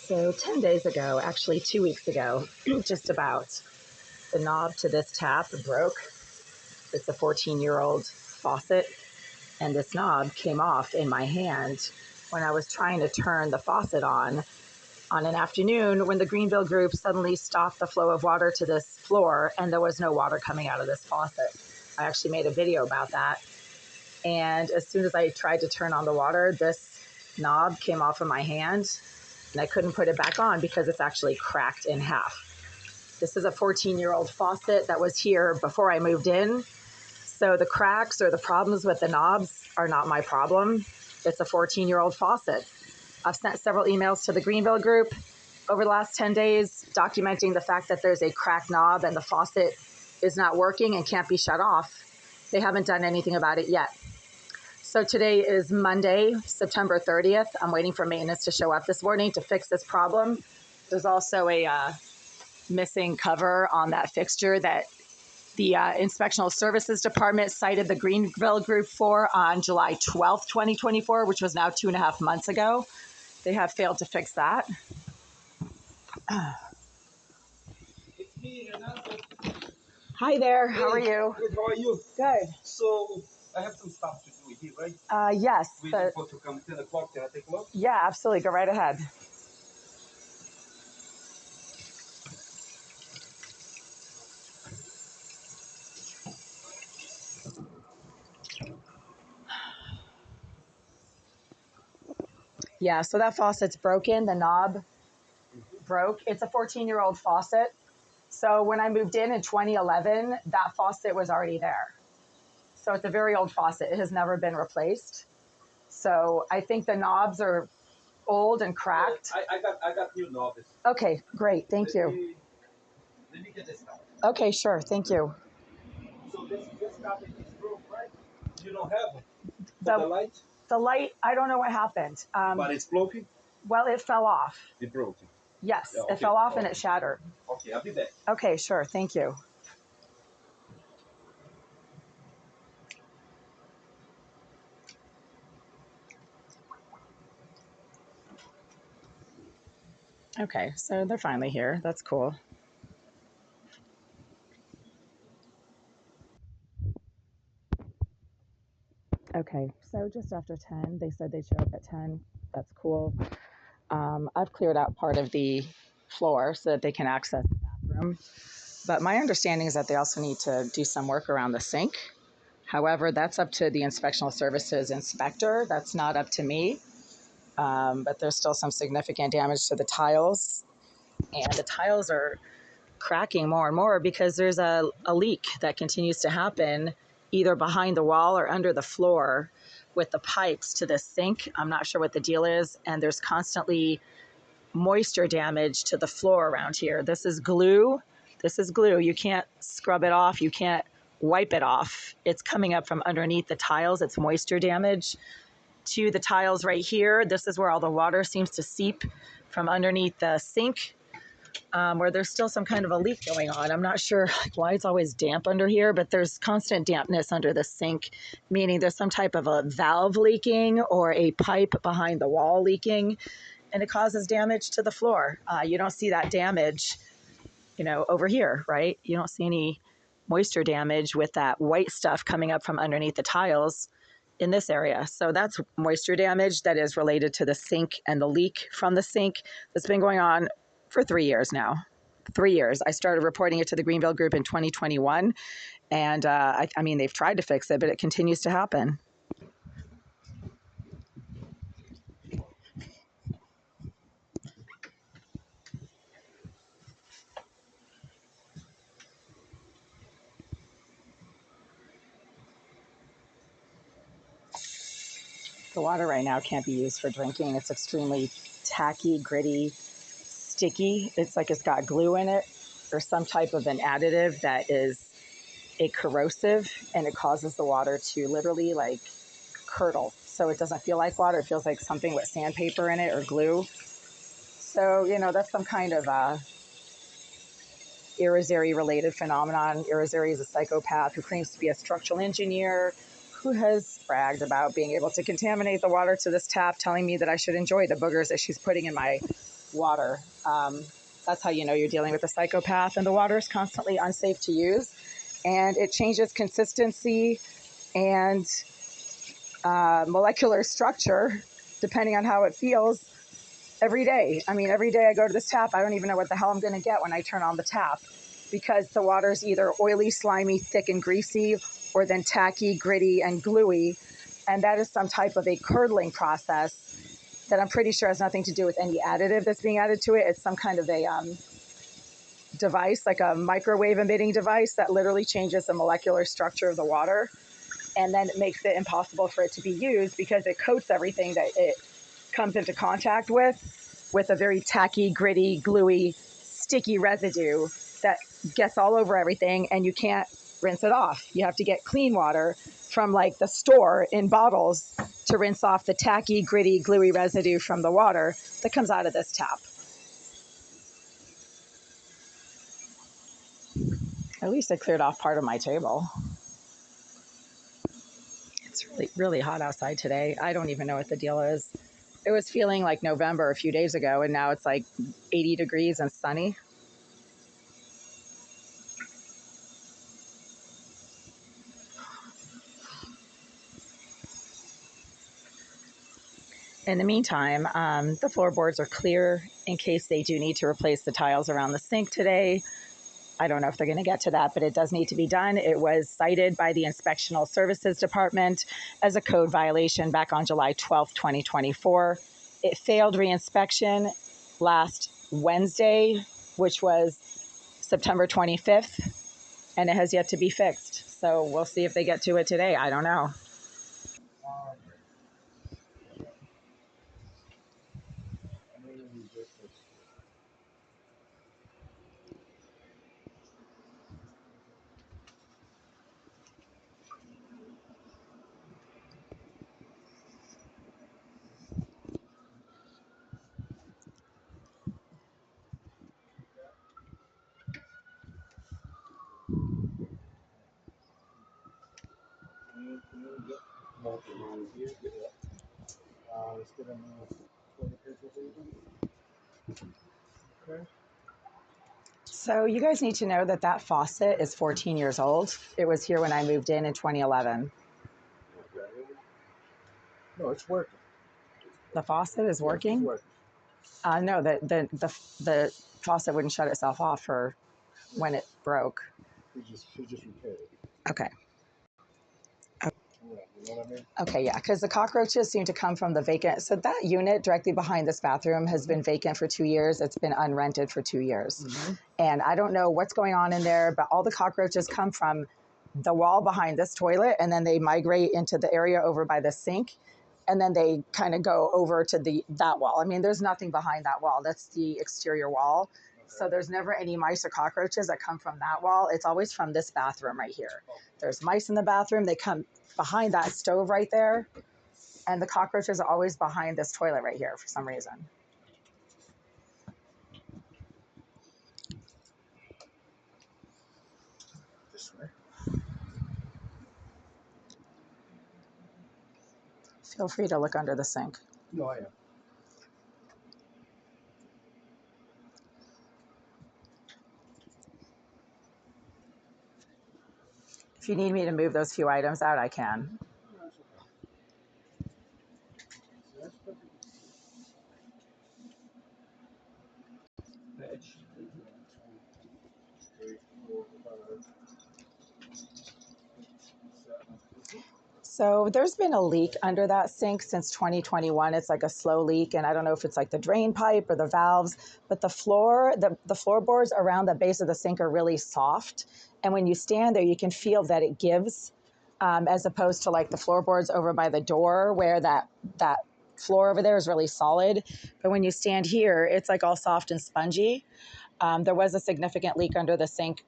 So 10 days ago, actually 2 weeks ago, just about, the knob to this tap broke. It's a 14-year-old faucet, and this knob came off in my hand when I was trying to turn the faucet on an afternoon when the Greenville group suddenly stopped the flow of water to this floor and there was no water coming out of this faucet. I actually made a video about that. And as soon as I tried to turn on the water, this knob came off of my hand and I couldn't put it back on because it's actually cracked in half. This is a 14-year-old faucet that was here before I moved in. So the cracks or the problems with the knobs are not my problem. It's a 14-year-old faucet. I've sent several emails to the Greenville group over the last 10 days documenting the fact that there's a cracked knob and the faucet is not working and can't be shut off. They haven't done anything about it yet. So today is Monday, September 30th. I'm waiting for maintenance to show up this morning to fix this problem. There's also a missing cover on that fixture that the Inspectional Services Department cited the Greenville group for on July 12th, 2024, which was now 2.5 months ago. They have failed to fix that. It's me, Renato. Hi there, how are you? Good, how are you? Good. So, I have some stuff to do here, right? Yes. We're supposed to come 10 o'clock. Can I take a look? Yeah, absolutely. Go right ahead. Yeah, so that faucet's broken. The knob broke. It's a 14-year-old faucet. So when I moved in 2011, that faucet was already there. So it's a very old faucet. It has never been replaced. So I think the knobs are old and cracked. I got new knobs. Okay, great. Thank you. Let me get this stuff. Okay, sure. Thank you. So this stuff is broke, right? You don't have it. The light? The light, I don't know what happened. But it's broken? Well, it fell off. It broke. Yes, Yeah, okay. It fell off and it shattered. Okay, I'll be back. Okay, sure. Thank you. Okay, so they're finally here. That's cool. Okay, so just after 10, they said they'd show up at 10. That's cool. I've cleared out part of the floor so that they can access the bathroom. But my understanding is that they also need to do some work around the sink. However, that's up to the Inspectional Services inspector. That's not up to me. But there's still some significant damage to the tiles. And the tiles are cracking more and more because there's a leak that continues to happen either behind the wall or under the floor with the pipes to the sink. I'm not sure what the deal is. And there's constantly moisture damage to the floor around here. This is glue. This is glue. You can't scrub it off. You can't wipe it off. It's coming up from underneath the tiles. It's moisture damage to the tiles right here. This is where all the water seems to seep from underneath the sink, where there's still some kind of a leak going on. I'm not sure why it's always damp under here, but there's constant dampness under the sink, meaning there's some type of a valve leaking or a pipe behind the wall leaking, and it causes damage to the floor. You don't see that damage, over here, right? You don't see any moisture damage with that white stuff coming up from underneath the tiles in this area. So that's moisture damage that is related to the sink and the leak from the sink that's been going on for 3 years now. 3 years. I started reporting it to the Greenville group in 2021. And I mean, they've tried to fix it, but it continues to happen. The water right now can't be used for drinking. It's extremely tacky, gritty, sticky. It's like it's got glue in it or some type of an additive that is a corrosive, and it causes the water to literally like curdle. So it doesn't feel like water. It feels like something with sandpaper in it or glue. So, that's some kind of Irizarry related phenomenon. Irizarry is a psychopath who claims to be a structural engineer who has bragged about being able to contaminate the water to this tap, telling me that I should enjoy the boogers that she's putting in my water. That's how you know you're dealing with a psychopath. And the water is constantly unsafe to use, and it changes consistency and molecular structure depending on how it feels every day. I mean, every day I go to this tap, I don't even know what the hell I'm going to get when I turn on the tap, because the water is either oily, slimy, thick, and greasy, or then tacky, gritty, and gluey. And that is some type of a curdling process that I'm pretty sure has nothing to do with any additive that's being added to it. It's some kind of a device, like a microwave emitting device that literally changes the molecular structure of the water. And then it makes it impossible for it to be used because it coats everything that it comes into contact with a very tacky, gritty, gluey, sticky residue that gets all over everything, and you can't rinse it off. You have to get clean water from like the store in bottles to rinse off the tacky, gritty, gluey residue from the water that comes out of this tap. At least I cleared off part of my table. It's really, really hot outside today. I don't even know what the deal is. It was feeling like November a few days ago, and now it's like 80 degrees and sunny. In the meantime, the floorboards are clear in case they do need to replace the tiles around the sink today. I don't know if they're going to get to that, but it does need to be done. It was cited by the Inspectional Services Department as a code violation back on July 12th, 2024. It failed reinspection last Wednesday, which was September 25th, and it has yet to be fixed. So we'll see if they get to it today. I don't know. So you guys need to know that that faucet is 14 years old. It was here when I moved in 2011. No, it's working. The faucet is working? It's working. No, the faucet wouldn't shut itself off for when it broke. She just repaired it. Okay. Yeah, you know what I mean? Okay, yeah, because the cockroaches seem to come from the vacant. So that unit directly behind this bathroom has been vacant for 2 years. It's been unrented for 2 years. And I don't know what's going on in there, but all the cockroaches come from the wall behind this toilet, and then they migrate into the area over by the sink, and then they kind of go over to that wall. I mean, there's nothing behind that wall. That's the exterior wall. So there's never any mice or cockroaches that come from that wall. It's always from this bathroom right here. There's mice in the bathroom. They come behind that stove right there. And the cockroaches are always behind this toilet right here for some reason. This way. Feel free to look under the sink. No, I am. If you need me to move those few items out, I can. So there's been a leak under that sink since 2021. It's like a slow leak, and I don't know if it's like the drain pipe or the valves, but the floorboards around the base of the sink are really soft. And when you stand there, you can feel that it gives, as opposed to like the floorboards over by the door where that floor over there is really solid. But when you stand here, it's like all soft and spongy. There was a significant leak under the sink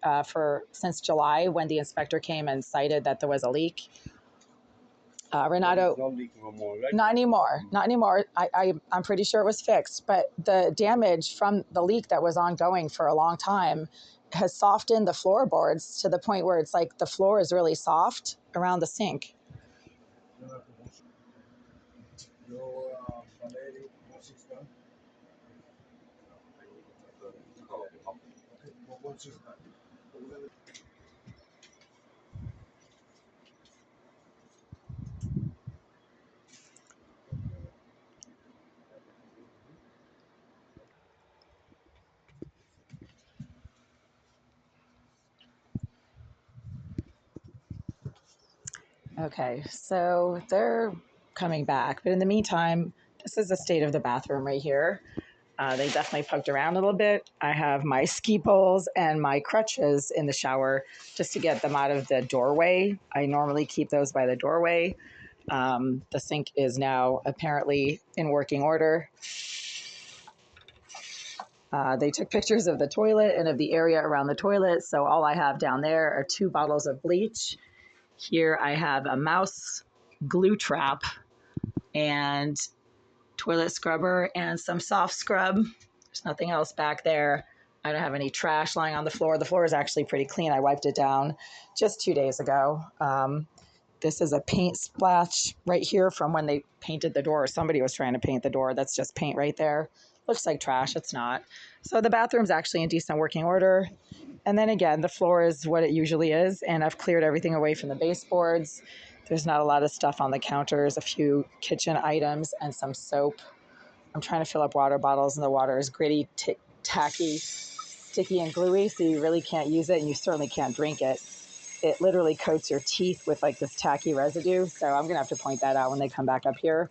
since July when the inspector came and cited that there was a leak. Renato, No leak no more, right? not anymore. Not anymore. I'm pretty sure it was fixed, but the damage from the leak that was ongoing for a long time has softened the floorboards to the point where it's like the floor is really soft around the sink. Okay, so they're coming back, but in the meantime, this is the state of the bathroom right here. They definitely poked around a little bit. I have my ski poles and my crutches in the shower just to get them out of the doorway. I normally keep those by the doorway. The sink is now apparently in working order. They took pictures of the toilet and of the area around the toilet. So all I have down there are 2 bottles of bleach. Here I have a mouse glue trap and toilet scrubber and some soft scrub. There's nothing else back there. I don't have any trash lying on the floor. The floor is actually pretty clean. I wiped it down just 2 days ago. This is a paint splash right here from when they painted the door. Somebody was trying to paint the door. That's just paint right there. Looks like trash. It's not. So the bathroom's actually in decent working order. And then again, the floor is what it usually is. And I've cleared everything away from the baseboards. There's not a lot of stuff on the counters, a few kitchen items and some soap. I'm trying to fill up water bottles and the water is gritty, tacky, sticky and gluey. So you really can't use it and you certainly can't drink it. It literally coats your teeth with like this tacky residue. So I'm going to have to point that out when they come back up here.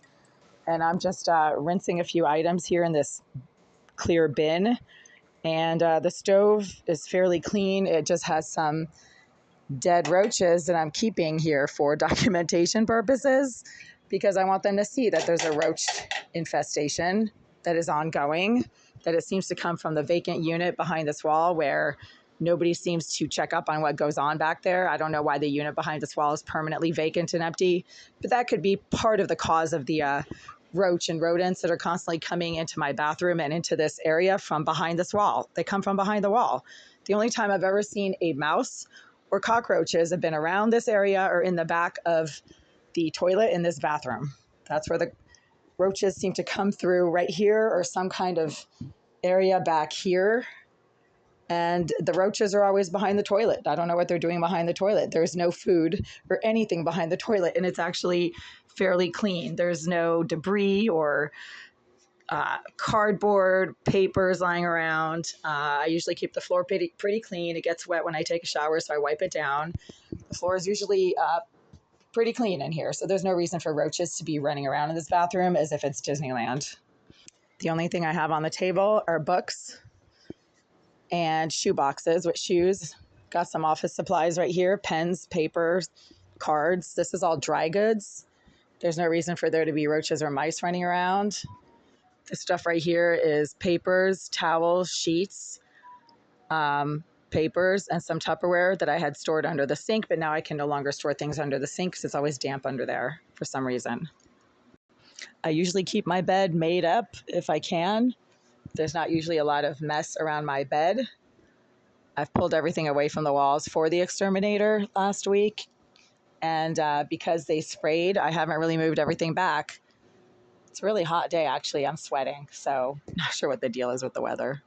And I'm just rinsing a few items here in this clear bin. And the stove is fairly clean. It just has some dead roaches that I'm keeping here for documentation purposes because I want them to see that there's a roach infestation that is ongoing, that it seems to come from the vacant unit behind this wall where nobody seems to check up on what goes on back there. I don't know why the unit behind this wall is permanently vacant and empty, but that could be part of the cause of the roach and rodents that are constantly coming into my bathroom and into this area from behind this wall. They come from behind the wall. The only time I've ever seen a mouse or cockroaches have been around this area or in the back of the toilet in this bathroom. That's where the roaches seem to come through, right here or some kind of area back here. And the roaches are always behind the toilet. I don't know what they're doing behind the toilet. There's no food or anything behind the toilet, and it's actually fairly clean. There's no debris or cardboard, papers lying around. I usually keep the floor pretty clean. It gets wet when I take a shower, so I wipe it down. The floor is usually pretty clean in here, so there's no reason for roaches to be running around in this bathroom as if it's Disneyland. The only thing I have on the table are books and shoe boxes with shoes. Got some office supplies right here, pens, papers, cards. This is all dry goods. There's no reason for there to be roaches or mice running around. This stuff right here is papers, towels, sheets, papers, and some Tupperware that I had stored under the sink, but now I can no longer store things under the sink because it's always damp under there for some reason. I usually keep my bed made up if I can. There's not usually a lot of mess around my bed. I've pulled everything away from the walls for the exterminator last week. And because they sprayed, I haven't really moved everything back. It's a really hot day, actually. I'm sweating, so not sure what the deal is with the weather.